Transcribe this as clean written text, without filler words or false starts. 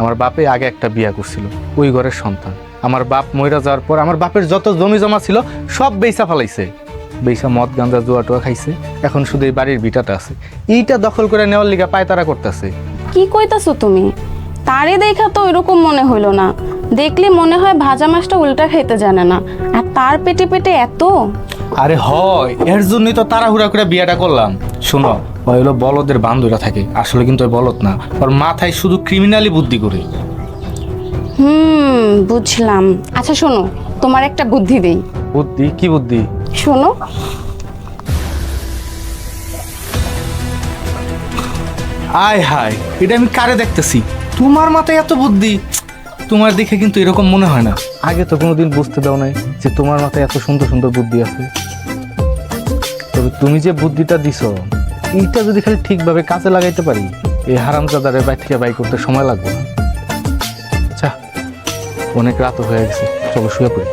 আমার বাপে আগে একটা বিয়া করছিল, ওই ঘরের সন্তান। আমার বাপ মইরা যাওয়ার পর আমার বাপের যত জমি জমা ছিল সব বেচা ফেলাইছে। বেচা মদ গাঁজা জুয়া টুয়া খাইছে, এখন শুধু এই বাড়ির ভিটাটা আছে, এইটা দখল করে নেওয়ার লিগা পায়তারা করতেছে। কি কইতাছো তুমি? তারে দেখা তো ওইরকম মনে হইল না, দেখলে মনে হয় ভাজা মাছটা উল্টা খাইতে জানে না, আর তার পেটে পেটে এত। আরে হয়, এর জন্যই তো তাড়াহুড়া করে বিয়েটা করলাম। শোনো, ওই হলো বলদের বান্ধবীরা থাকে, আসলে কিন্তু ওই বলদ না, ওর মাথায় শুধু ক্রিমিনালি বুদ্ধি করে। বুঝলাম। আচ্ছা শোনো, তোমার একটা বুদ্ধি দেই। বুদ্ধি? কি বুদ্ধি? শোনো, আয় হায়, এটা আমি কারে দেখতেছি? তোমার মাথায় এত বুদ্ধি? তোমার দেখে কিন্তু এরকম মনে হয় না। আগে তো কোনোদিন বুঝতে দাও নাই যে তোমার মাথায় এত সুন্দর সুন্দর বুদ্ধি আছে। তবে তুমি যে বুদ্ধিটা দিছো, এইটা যদি খালি ঠিকভাবে কাজে লাগাইতে পারি, এই হারামজাদারের বাইর থেকে বাই করতে সময় লাগবে না। আচ্ছা, অনেক রাত হয়ে গেছে, চলো শুয়ে পড়ি।